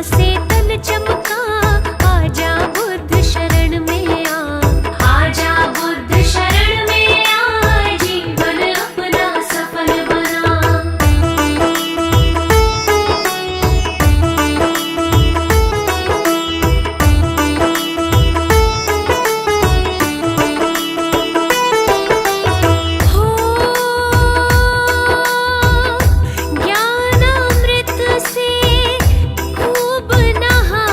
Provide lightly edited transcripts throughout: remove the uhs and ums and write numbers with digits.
से तन चमका, आजा बुद्ध शरण में आ, आजा बुद्ध शरण में आ, जीवन अपना सफल बना। हो ज्ञानामृत से खूब नहा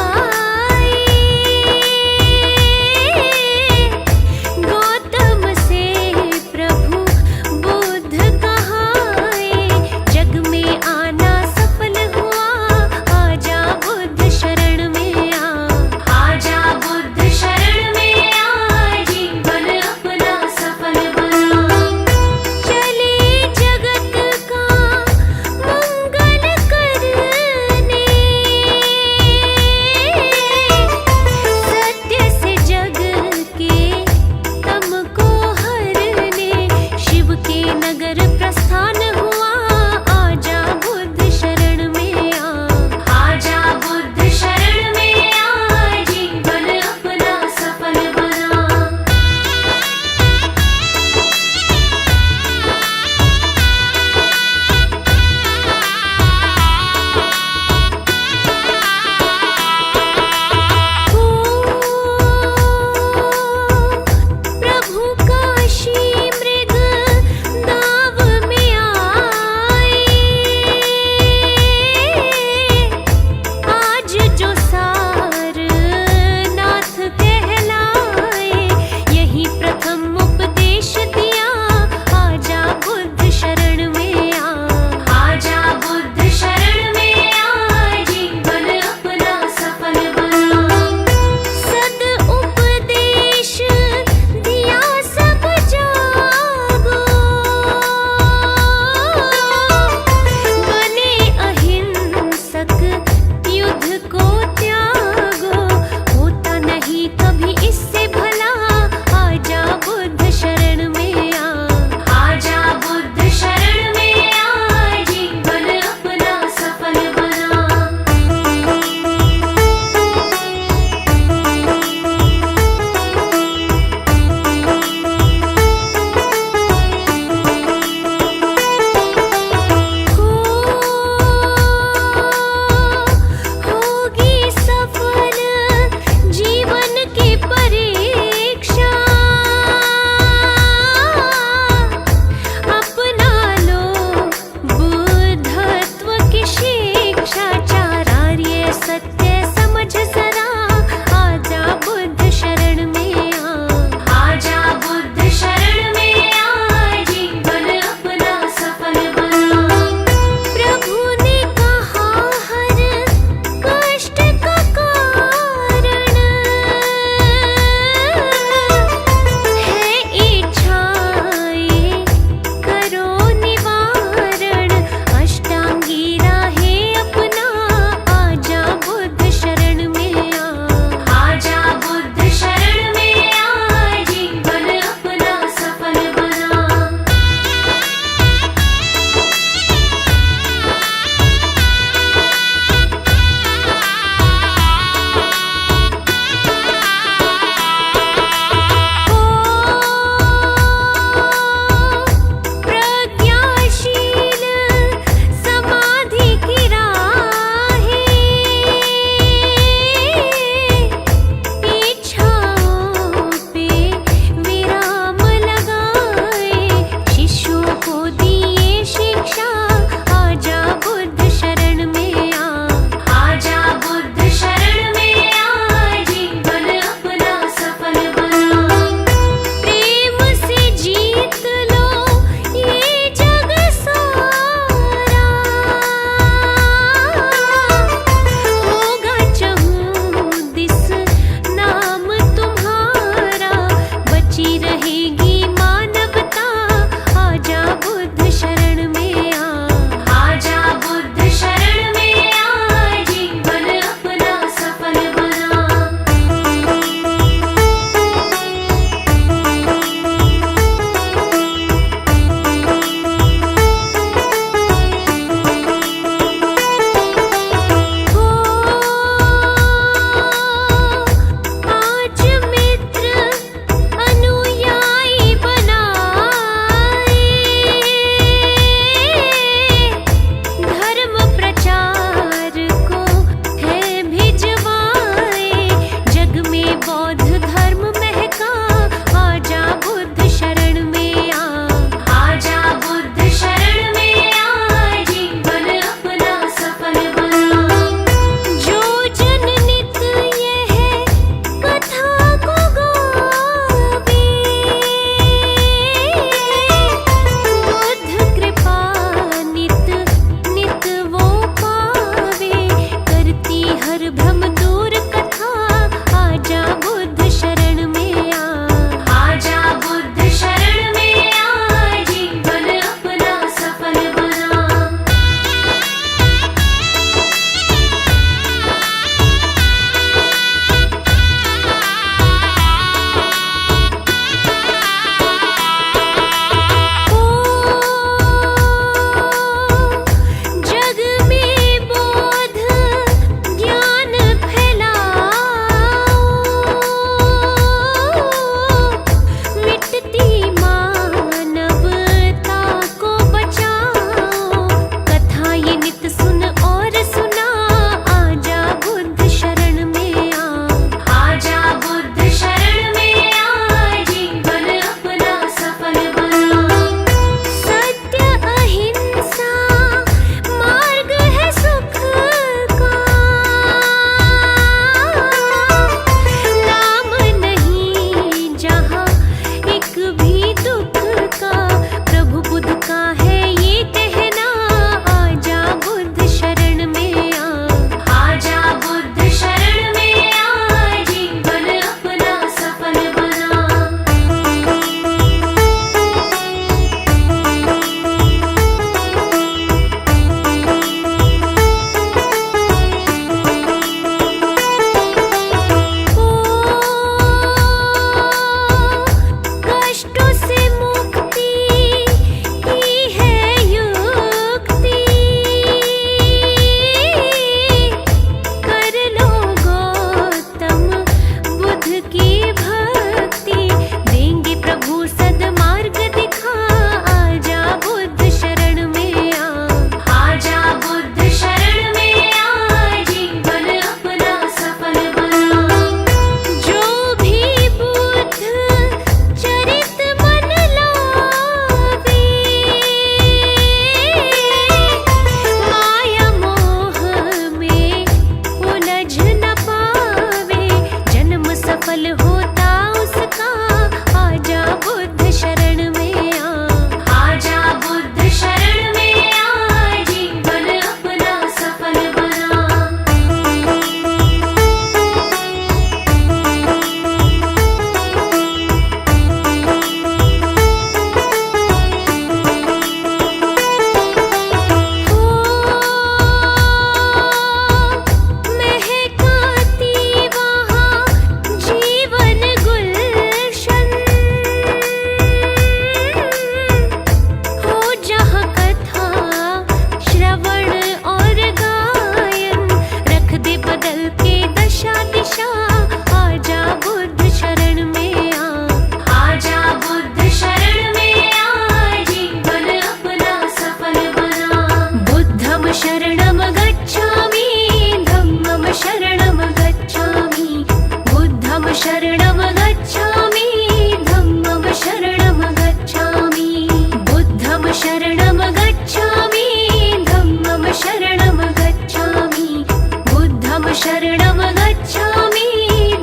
शरणं गच्छामि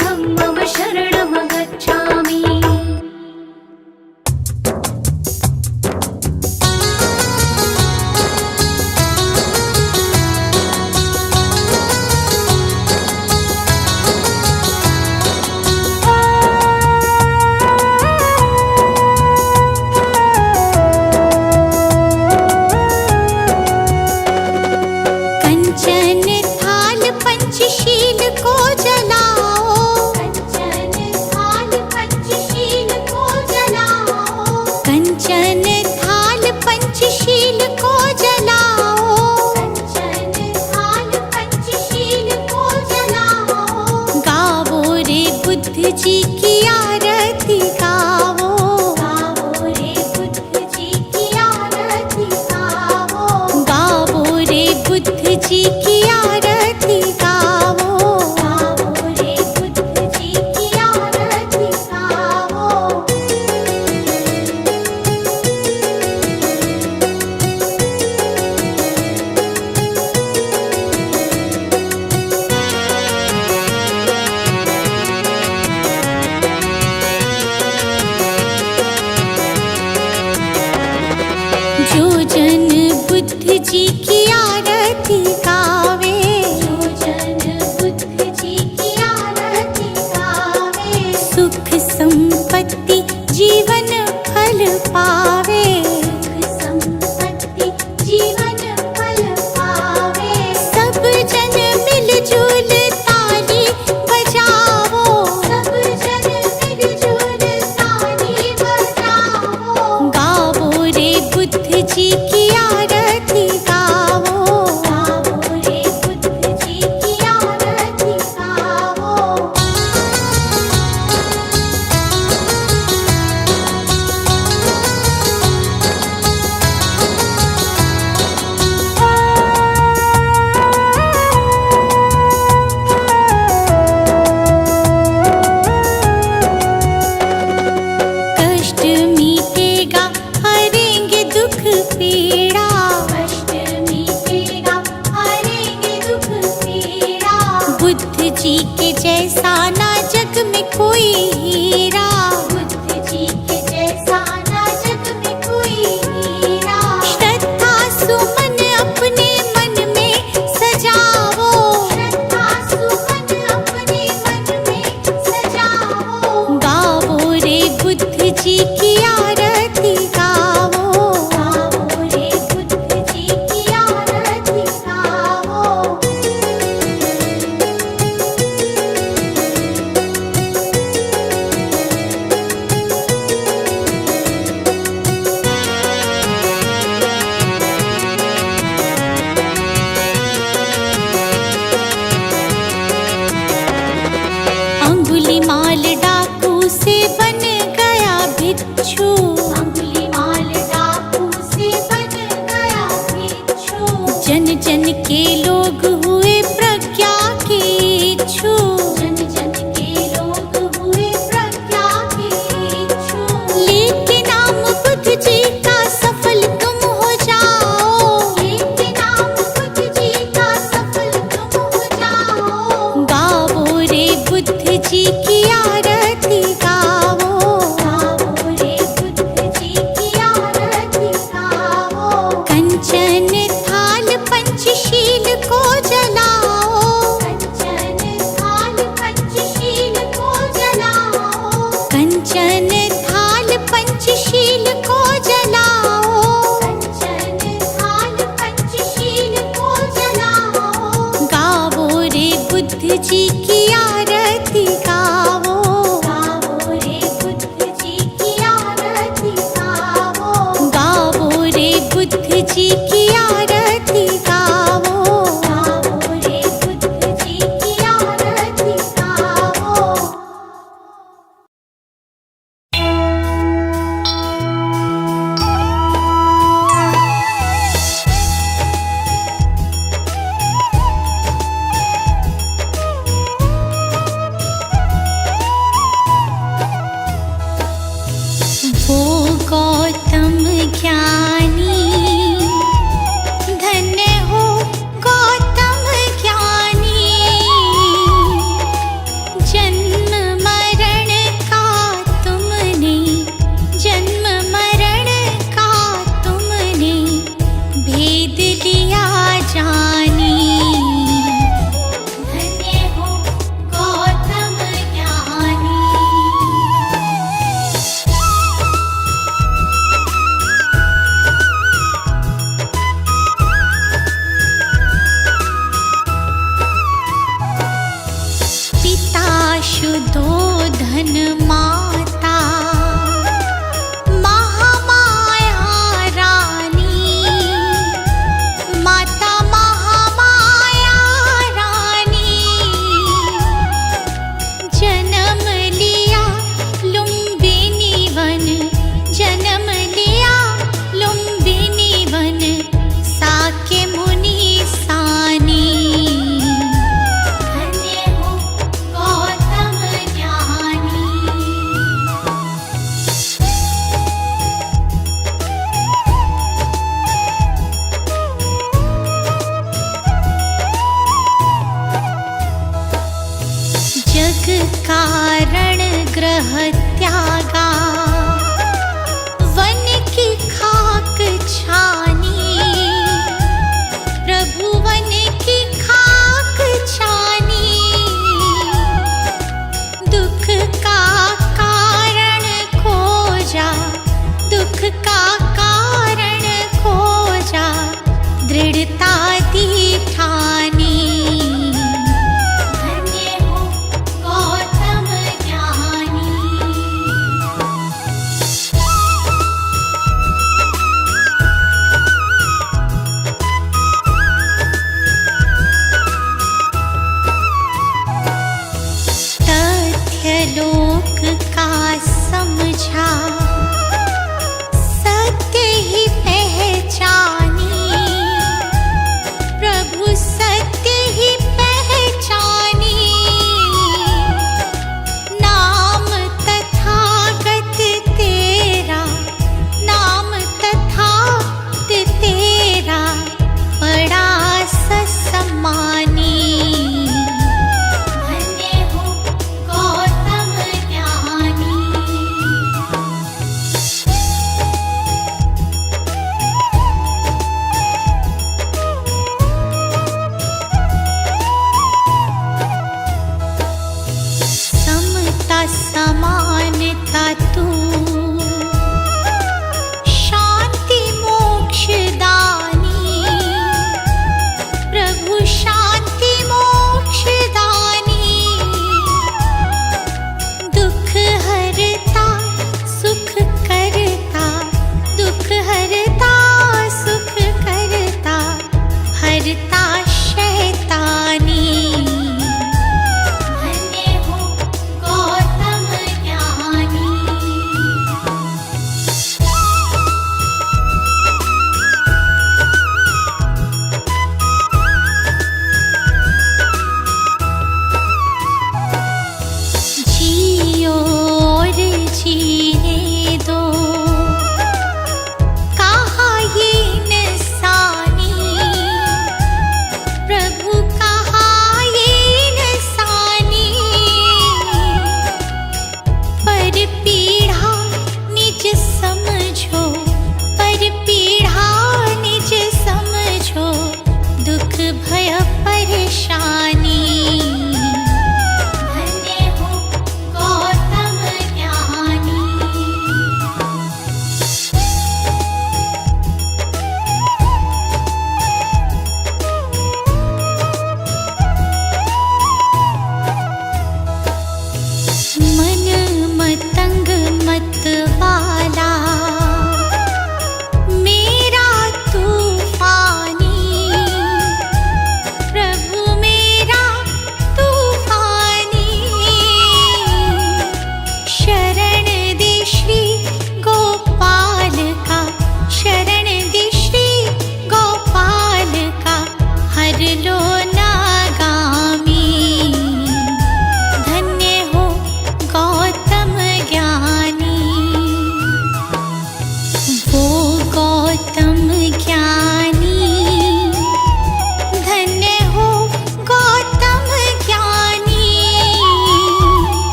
धम्मं शरणं गच्छामि कंचन थाल पंचशील को जलाओ कंचन थाल पंचशील को जलाओ कंचन थाल पंचशील को जलाओ कंचन थाल पंचशील को जलाओ गावो रे बुद्ध जी की आरती गावो गावो रे बुद्ध जी की आरती गावो गावो रे बुद्ध जी की आरती गावो गावो रे बुद्ध जी की आरती गावो जो जन बुद्ध जी की आरती गावे जो जन बुद्ध जी की आरती गावे सुख संपत्ति जीवन फल पावे सुख संपत्ति जीवन फल पावे सब जन मिलजुल ताली बजाओ सब जन मिलजुल ताली बजाओ गावो रे बुद्ध जी की आरती गावो गावो रे बुद्ध जी की आरती गावो कष्ट मीटेगा हरेंगे दुख पीड़ा कष्ट मीटेगा हरेंगे दुख पीड़ा बुद्ध जी के जैसा ना जग में कोई हीरा बुद्ध जी के जैसा ना जग में कोई हीरा श्रद्धा सुमन अपने मन में सजाओ श्रद्धा सुमन अपने मन में सजाओ गावो रे बुद्ध जी की आरती गावो गावो रे बुद्ध जी की आरती गावो अंगुलीमाल डाकू से बन गया भिक्षु अंगुलीमाल डाकू से बन गया भिक्षु जन जन के लोग हुए प्रज्ञा के इच्छु जन जन के लोग हुए प्रज्ञा के इच्छु लेके नाम बुद्ध जी का सफल तुम हो जाओ लेके नाम बुद्ध जी का सफल तुम हो जाओ गावो रे बुद्ध जी की आरती गावो गावो रे बुद्ध जी की आरती गावो कंचन थाल पंचशील को जलाओ कंचन थाल पंचशील को जलाओ कंचन थाल पंचशील को जलाओ कंचन थाल पंचशील को जलाओ गावो रे बुद्ध जी की आरती गावो गावो रे बुद्ध जी की आरती गावो गावो रे बुद्ध जी की आरती गावो गावो रे बुद्ध जी की आरती गावो यशोधोधन माता महामाया रानी, माता महामाया रानी, जन्म लिया लुम्बिनी वन, जन्म लिया लुम्बिनी वन, साके मुनि सानी। धन्य हो गौतम ज्ञानी। जग कारण ग्रह त्यागा, वन की खाक छानी, प्रभु वन की खाक छानी। दुख का कारण खोजा, दुख का कारण खोजा, दृढ़ता दी ठानी। धन्य हो गौतम ज्ञानी।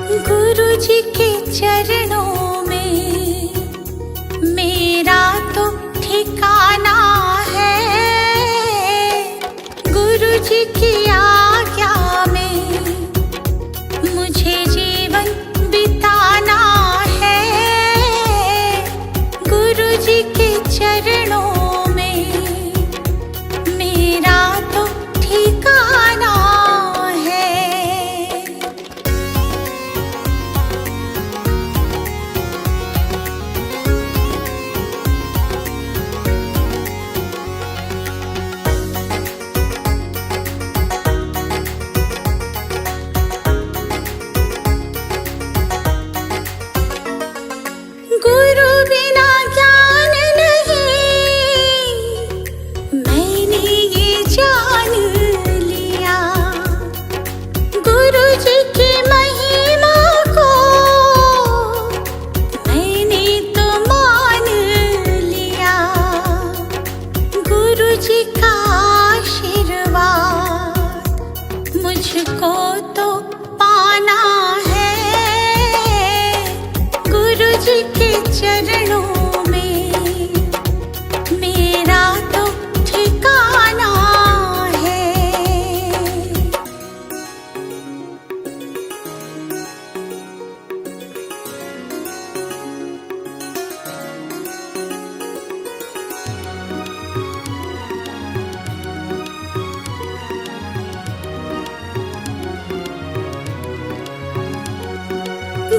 गुरु जी के चरणों में मेरा तो ठिकाना है। गुरु जी की आज्ञा में मुझे जीवन बिताना है। गुरु जी के चरणों में मेरा तो ठिकाना है। गुरु बिना ज्ञान नहीं, मैंने ये जान लिया। गुरु जी की महिमा को मैंने तो मान लिया। गुरु जी का आशीर्वाद मुझको तो पाना है। गुरु जी के चरणों में मेरा तो ठिकाना है।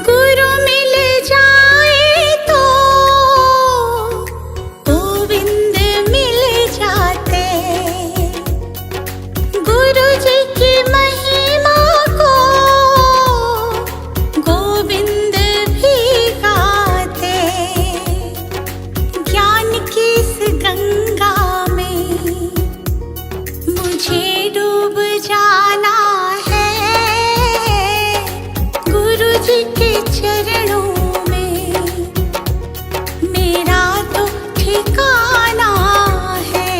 गुरु मिल जाए तो गोविंद मिल जाते। गुरु जी की महिमा को गोविंद भी गाते। ज्ञान की इस गंगा में मुझे डूब जाना है। गुरु जी के चरणों में मेरा तो ठिकाना है।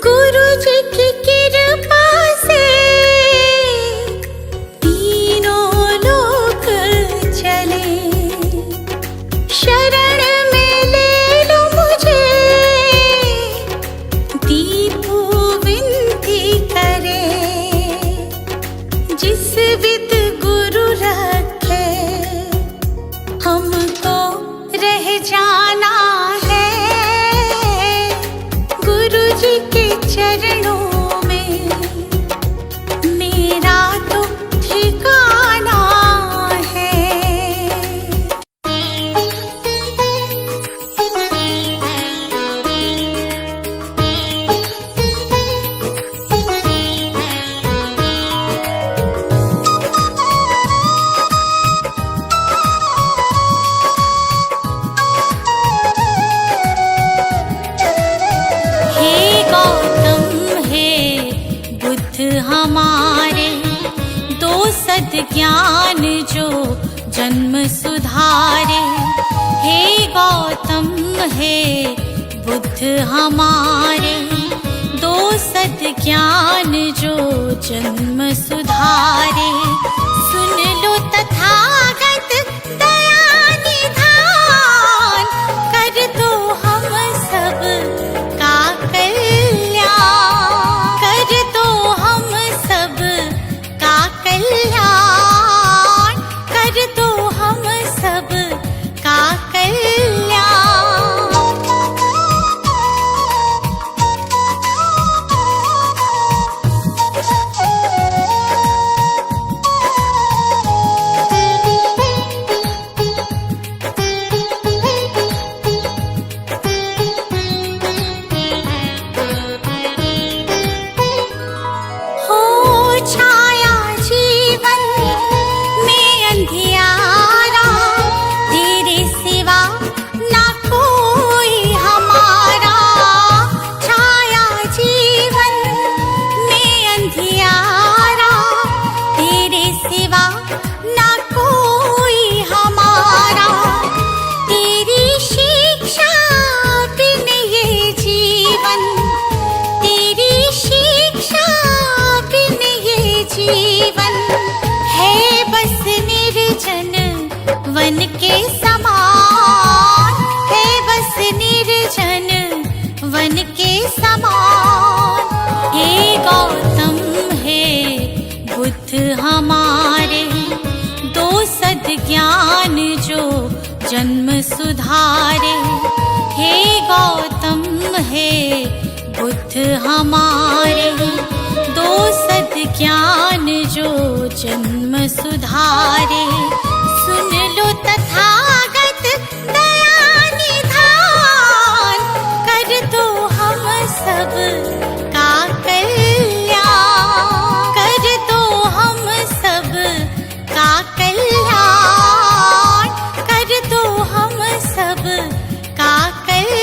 गुरु जी की कृपा से तीनों लोक चले। शरण में ले लो मुझे, दीपू विनती करे। जिस विद गुरु रखे हमको रह जाना है। गुरु जी के चरणों में मेरा तो ठिकाना है। हे गौतम हे बुद्ध हमारे, दो सद्ज्ञान जो जन्म सुधारे। हे गौतम हे बुद्ध हमारे, दो सद्ज्ञान जो जन्म सुधारे। सुन लो तथागत दया निधान, कर दो हम सब का कल्याण। कर दो हम सब का कल्याण। कर दो हम सब का कल्याण। वन के समान है, बस निर्जन वन के समान। हे गौतम हे बुद्ध हमारे, दो सद्ज्ञान जो जन्म सुधारे। हे गौतम हे बुद्ध हमारे, दो सद्ज्ञान जो जन्म सुधारे। सुन लो तथागत दया निधान, कर दो हम सब का कल्याण, कर दो हम सब का कल्याण, कर दो हम सब का कल्याण।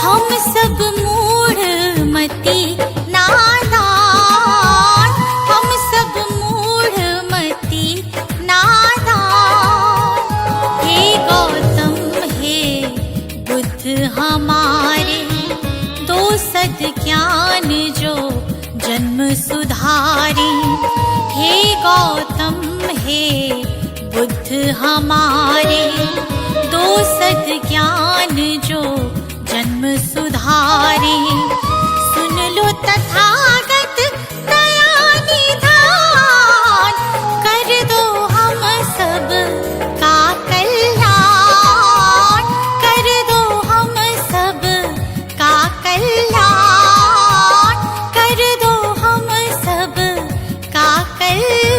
हम सब मूढ़ मति नादान, हम सब मूढ़ मति नादान। हे गौतम हे बुद्ध हमारे, दो सद्ज्ञान जो जन्म सुधारे। हे गौतम हे बुद्ध हमारे, दो सद्ज्ञान जो जन्म सुधारे। सुन लो तथागत दया निधान, कर दो हम सब का कल्याण, कर दो हम सब का कल्याण, कर दो हम सब का कल्याण।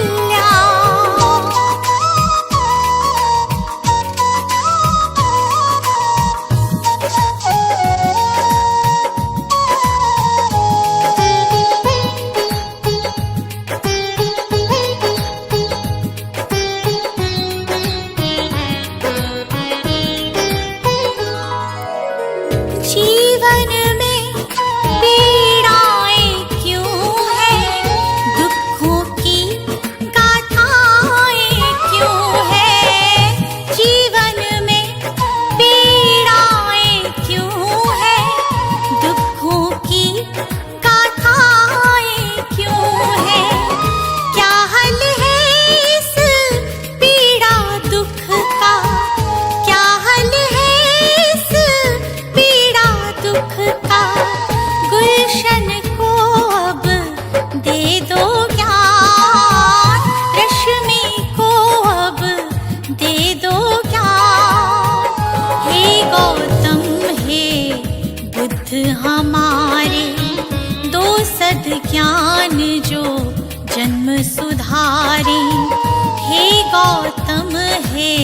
जीवन में पीड़ाएं क्यों हैं, दुखों की गाथाएं क्यों हैं। जीवन में पीड़ाएं क्यों हैं, दुखों की गाथाएं क्यों हैं। क्या हल है इस पीड़ा दुख का, क्या हल है इस पीड़ा दुख का। गुलशन को अब दे दो ज्ञान, रश्मि को अब दे दो ज्ञान। हे गौतम हे बुद्ध हमारे, दो सद्ज्ञान जो जन्म सुधारे। हे गौतम हे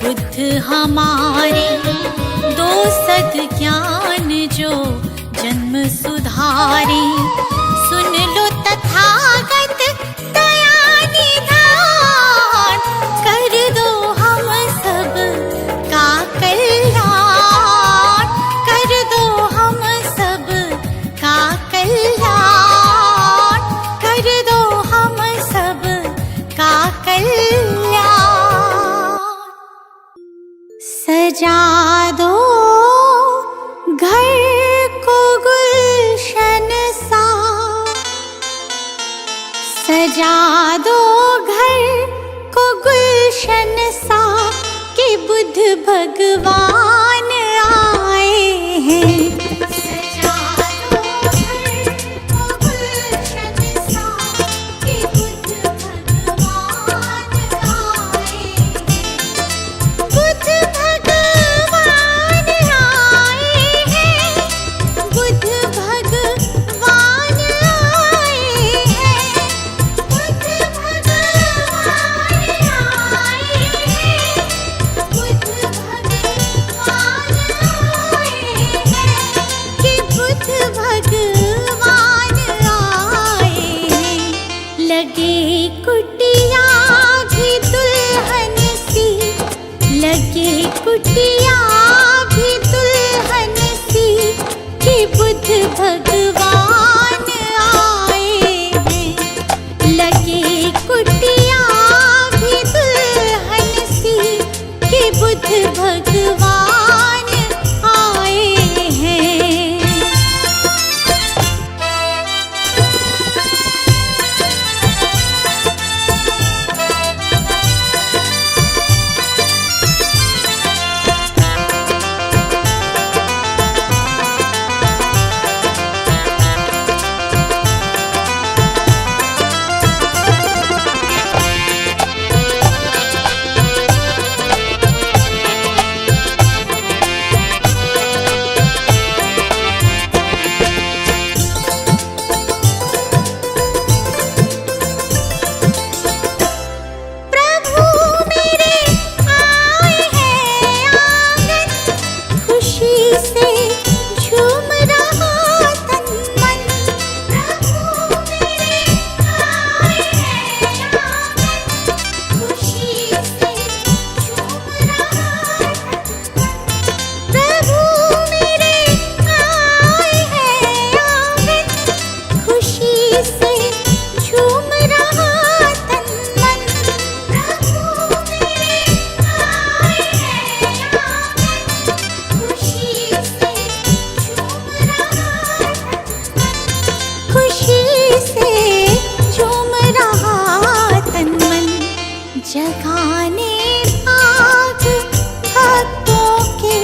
बुद्ध हमारे, दो सद्ज्ञान जो जन्म सुधारे। सुन लो तथागत दया निधान, कर दो हम सब का कल्याण, कर दो हम सब का कल्याण, कर दो हम सब का कल्याण। सजा दो घर को गुलशन सा, सजा दो घर को गुलशन सा, कि बुद्ध भगवान आए हैं। सजा दो घर को गुलशन सा, कि बुद्ध भगवान आए हैं। बुद्ध भगवान आए हैं। जगाने भाग भक्तों के,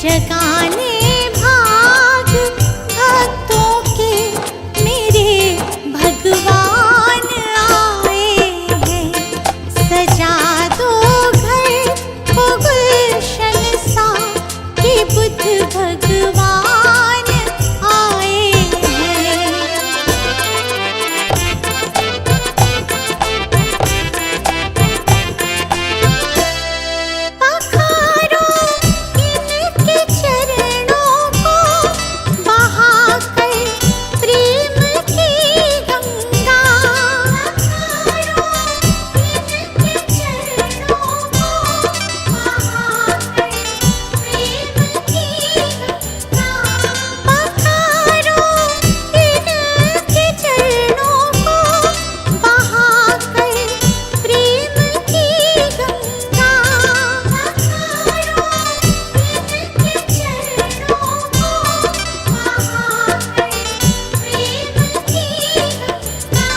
जगाने भाग भक्तों के, मेरे भगवान आए हैं। सजा दो घर को गुलशन सा कि बुद्ध भगवान आए हैं। पखारो इनके चरणों को, बहाकर प्रेम की गंगा। पखारो इनके चरणों को, बहाकर प्रेम की गंगा। पखारो इनके चरणों को, बहाकर प्रेम की गंगा। पखारो इनके चरणों को, बहाकर प्रेम की गंगा।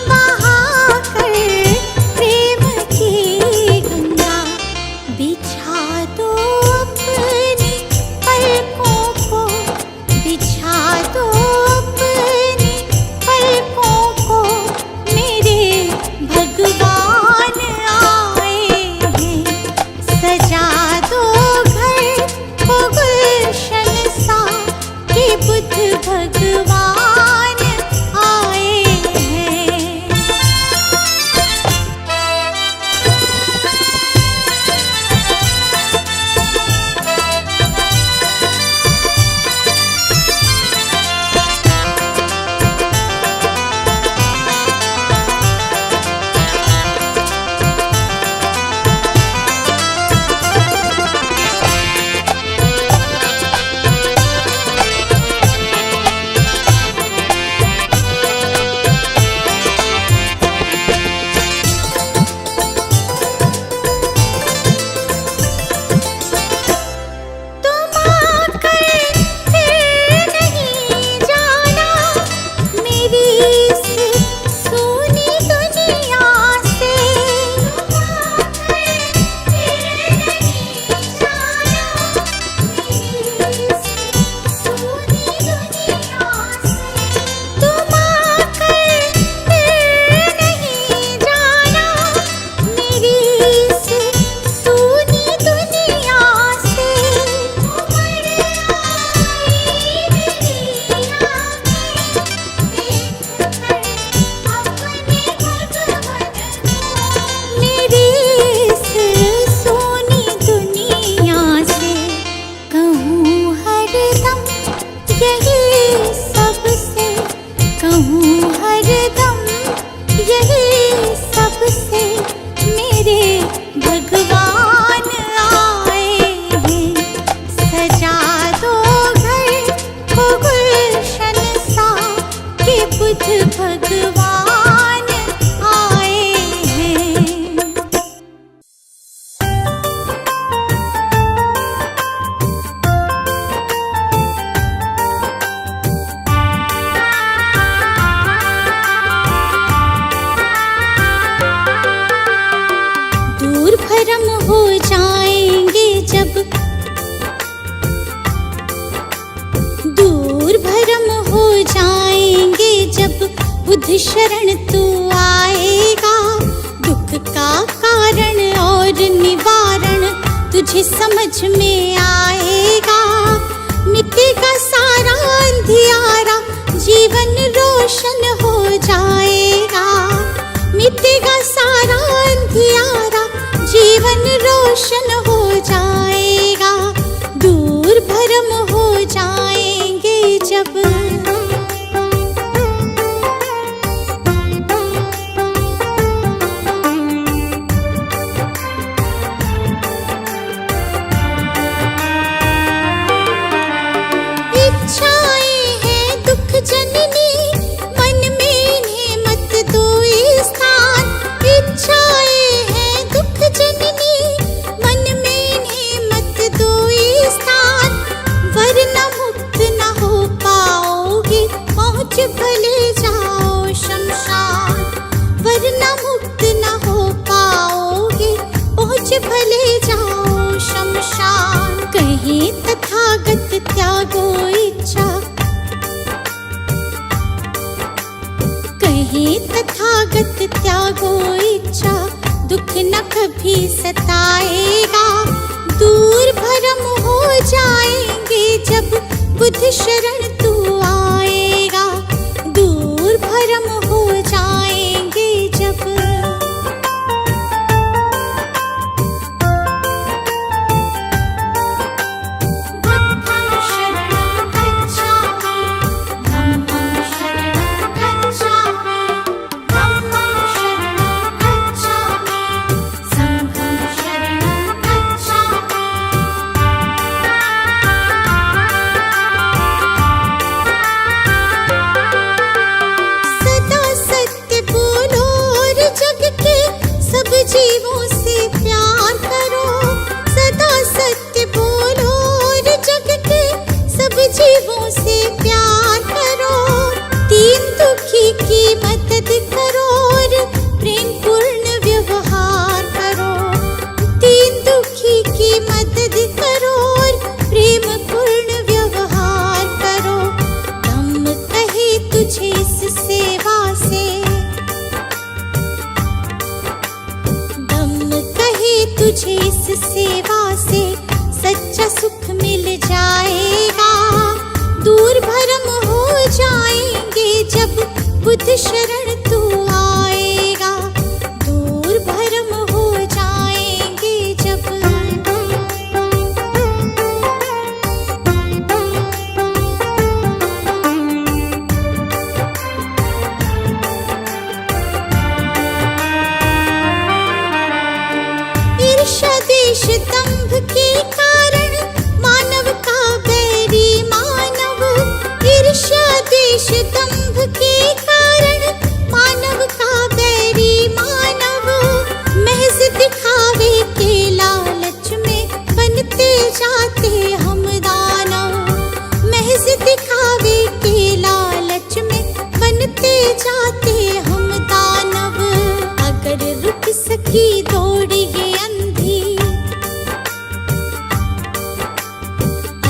बहाकर प्रेम की गंगा। बिछा दो अपनी पलकों को, बिछा दो अपनी पलकों को, मेरे भगवान आए हैं। सजा दो घर को गुलशन सा कि बुद्ध भगवान आए हैं। तुम आकर फिर नहीं जाना मेरी इस सूनी दुनिया से। तुम आकर फिर नहीं जाना मेरी इस सूनी दुनिया से। तुम आकर फिर नहीं जाना मेरी इस सूनी दुनिया से। उमड़ आई मेरी आँखें देखकर अपने भगवन को। मेरी इस सूनी दुनिया से कहूँ हरदम यही सबसे, कहूँ हरदम यही सबसे, मेरे भगवान आए हैं। सजा दो घर को गुलशन सा कि बुद्ध भगवान आए हैं। दूर भरम हो जाएंगे जब, दूर भरम हो जाएंगे जब बुद्ध शरण तू आएगा। दुख का कारण और निवारण तुझे समझ में आएगा। मिटेगा सारा अंधियारा, जीवन रोशन हो जाएगा। मिटेगा सारा अंधियारा, जीवन रोशन हो जाएगा। दूर भरम हो जाएंगे जब। इच्छाएं हैं दुख जननी, मन में इन्हें मत दो स्थान। इच्छाएं हैं दुख जननी, मन बीच भले जाओ शमशान। कहे तथागत त्यागो इच्छा, कहे तथागत त्यागो इच्छा, दुख न कभी सताएगा। दूर भरम हो जाएंगे जब बुद्ध शरण तू आएगा। दूर भरम हो जाएंगे जब। बुद्धं शरणं गच्छामि, धम्मं शरणं गच्छामि, धम्मं शरणं गच्छामि, संघं शरणं गच्छामि। सदा सत्य बोलो और जग के सब जीवों से प्यार करो। सदा सत्य बोलो और जग के सब जीवों से प्यार करो। दीन दुखी की मदद करो और प्रेम पूर्ण व्यवहार करो। दीन दुखी की मदद करो और प्रेम पूर्ण व्यवहार करो। दम कहे तुझे इस सेवा से, दम कहे तुझे इस सेवा से, सच्चा सुख मिल जाएगा। दूर भरम हो जाएंगे जब बुद्ध शरण तू आएगा। दूर भरम हो जाएंगे जब। ईर्ष्या देश दंभ के कारण मानव का बैरी मानव। ईर्ष्या देश दंभ के कारण मानव का बैरी मानव। महज दिखावे के लालच में बनते जाते हम दानव। महज दिखावे के लालच में बनते जाते हम दानव। अगर रुक सकी दौड़ ये अंधी,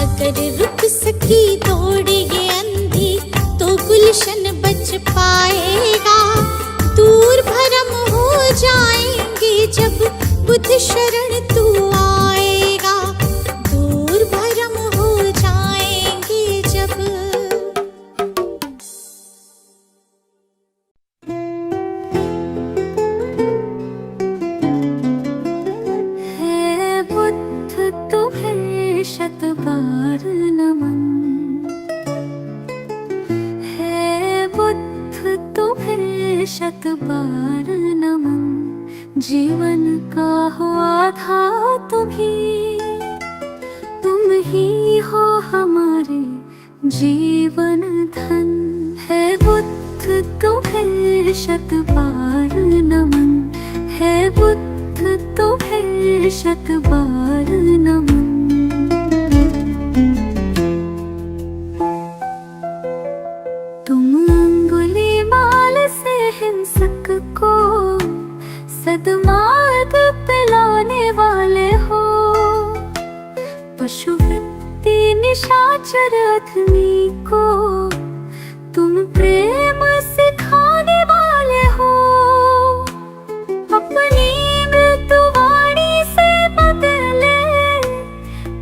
अगर रुक सकी दौड़ ये अंधी, तो गुलशन बच पाएगा। दूर भरम हो जाएंगे जब बुद्ध शरण तू आएगा। दूर भरम हो जाएंगे जब। है बुद्ध तुम्हें शत बार नमन। है बुद्ध तुम्हें शत बार नमन। जीवन का हुआ था तुम्ही, तुम ही हो हमारे जीवन धन। है बुद्ध तुम्हें शत बार नमन। है बुद्ध तुम्हें शत बार नमन। तुम अंगुलीमाल से हिंसक को सद्मार्ग पे लाने वाले हो। पशुवृत्ति निशाचर अधमी को तुम प्रेम सिखाने वाले हो। अपनी मृत्युवाणी से बदले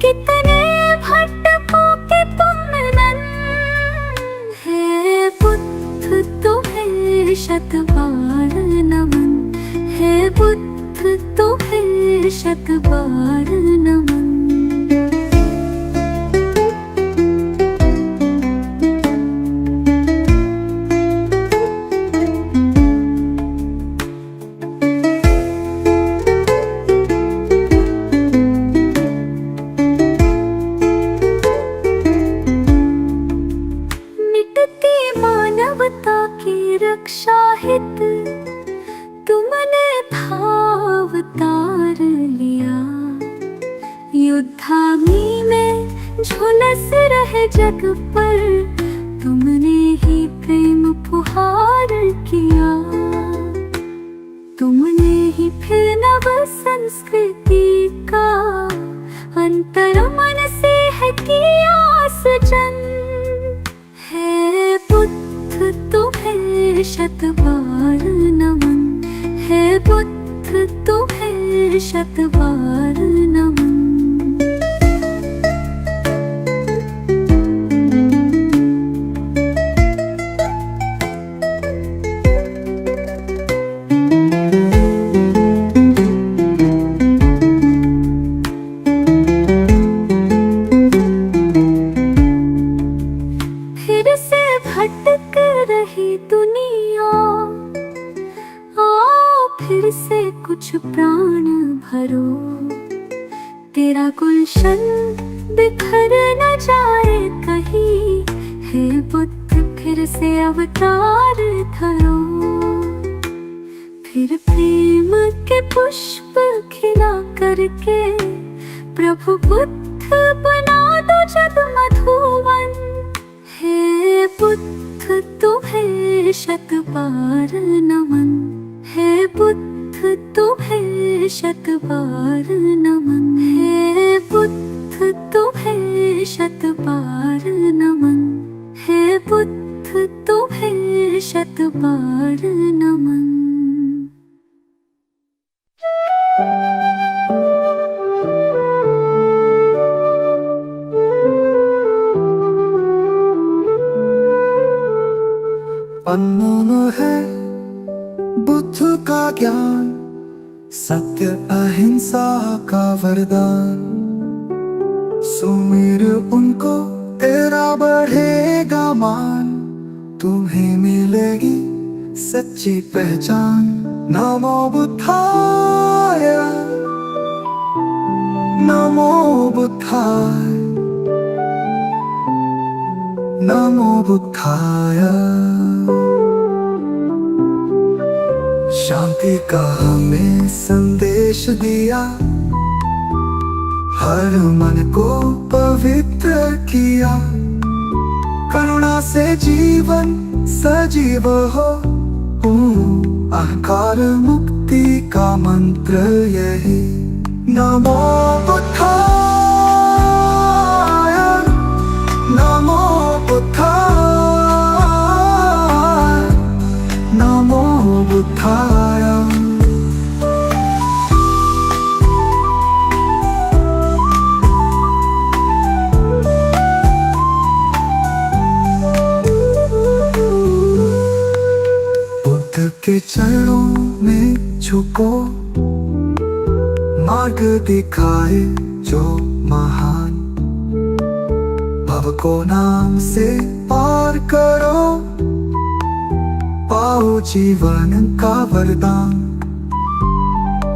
कितने भटकों के तुम नन। है बुद्ध तुम्हें शत बार नमन। है बुद्ध तुम्हें शत बार नमन। मिटती मानवता की रक्षा हित तुमने अवतार लिया। युद्धाग्नि में झुलस रहे जग पर तुमने ही प्रेम फुहार किया। तुमने ही फिर नव संस्कृति शत बार नमन। फिर से भटक रही दुनिया, आओ फिर से कुछ प्राण भरो। तेरा गुलशन बिखर न जाए कहीं, हे बुद्ध फिर से अवतार धरो। फिर प्रेम के पुष्प खिला करके प्रभु बुद्ध बना दो जग मधुवन। हे बुद्ध तुम्हें शत बार नमन, हे बुद्ध तुम्हें शत बार नमन, हे बुद्ध तुम्हें शत बार नमन, हे बुद्ध तुम्हें शत बार नमन। पन्नों में है बुद्ध का ज्ञान, सत्य अहिंसा का वरदान। सुमिर उनको तेरा बढ़ेगा मान, तुम्हें मिलेगी सच्ची पहचान। नमो बुद्धाय, नमो बुद्धाय, नमो बुद्धाय। शांति का हमें संदेश दिया, हर मन को पवित्र किया। करुणा से जीवन सजीव हो, अहंकार मुक्ति का मंत्र यही। नमो बुद्धाय, नमो बुद्धाय, नमो बुद्धाय। बुद्ध के चरणों में झुको, मार्ग दिखाए जो महान। भव को नाम से पार करो, पाओ जीवन का वरदान।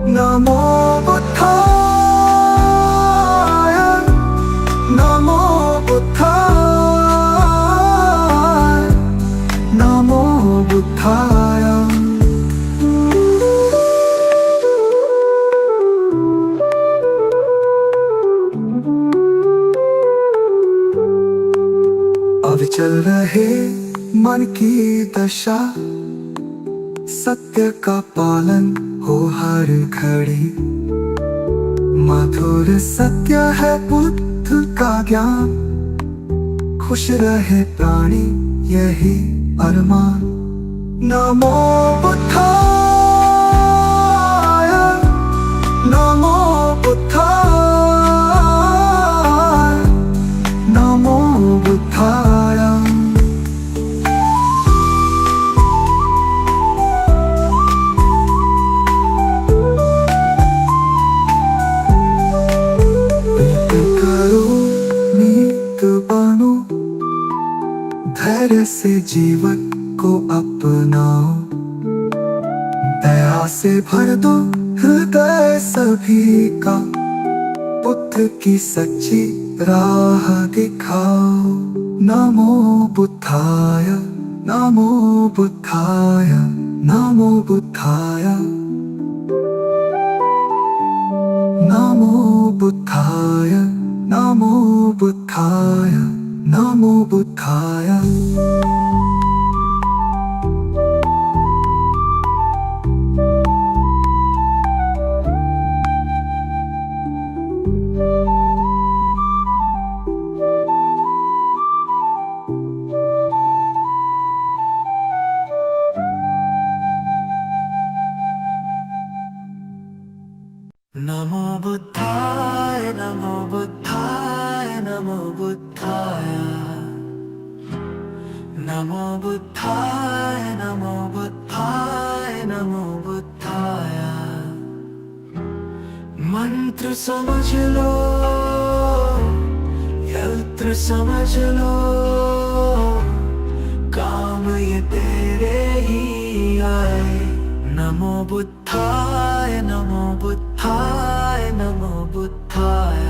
नमो बुद्धाय, नमो बुद्धाय, नमो बुद्धाय। अविचल रहे मन की दशा, सत्य का पालन हो हर घड़ी। मधुर सत्य है बुद्ध का ज्ञान, खुश रहे प्राणी यही अरमान। नमो बुद्धाय, नमो बुद्धाय, नमो बुद्धाय। धैर्य से जीवन को अपनाओ, दया से भर दो हृदय सभी का। बुद्ध की सच्ची राह दिखाओ। नमो बुद्धाय, नमो बुद्धाय, नमो बुद्धाय, नमो बुद्धाय, नमो बुद्धाय, नमो बुद्धाय। नमो बुद्धाय नमो बुद्धाय नमो बुद्धाय नमो बुद्धाय नमो बुद्धाय नमो बुद्धाय मंत्र समझ लो यंत्र समझ लो काम ये तेरे ही आए नमो बुद्धाय नमो बुद्धाय नमो बुद्धाय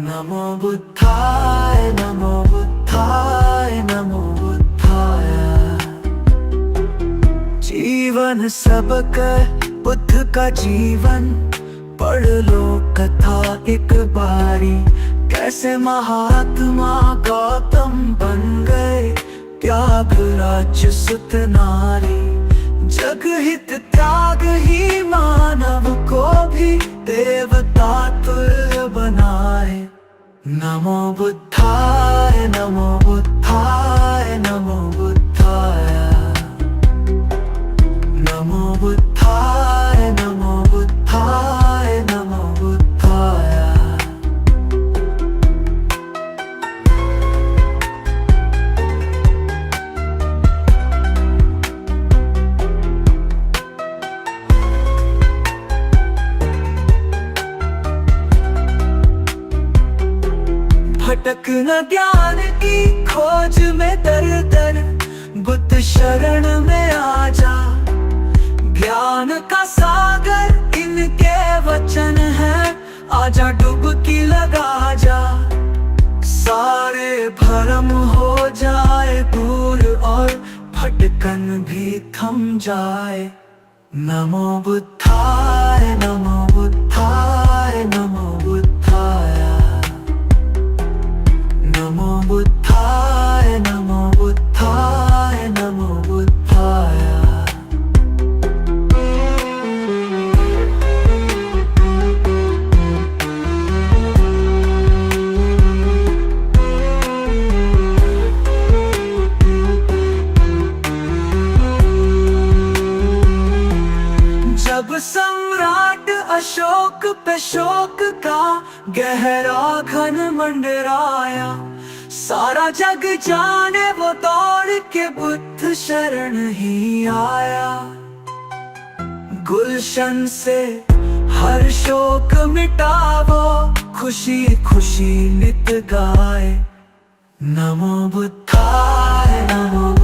नमो बुद्धाय नमो बुद्धाय नमो बुद्धाय जीवन सबका बुद्ध का जीवन पढ़ लो कथा एक बारी कैसे महात्मा गौतम बन गए त्याग राज्य सुत नारी जग हित त्याग ही मानव को भी देवता तुल्य बनाए नमो बुद्धाय नमो बुद्धाय नमो बुद्धाय नमो बुद्धाय नमो बुद्धाय नमो बुद्धाय भटक न ज्ञान की खोज में दर दर बुद्ध शरण में आ जा ज्ञान का सागर इनके वचन है आजा डुबकी लगा जा सारे भरम हो जाए दूर और भटकन भी थम जाए नमो बुद्धाय नमो बुद्धाय नमो बुद्धाय नमो बुद्धाय नमो बुद्धाय नमो बुद्धाय जब सम्राट अशोक पे शोक का गहरा घन मंडराया सारा जग जाने वो दौड़ के बुद्ध शरण ही आया गुलशन से हर शोक मिटावो खुशी खुशी नित गाए नमो बुद्धाय नमो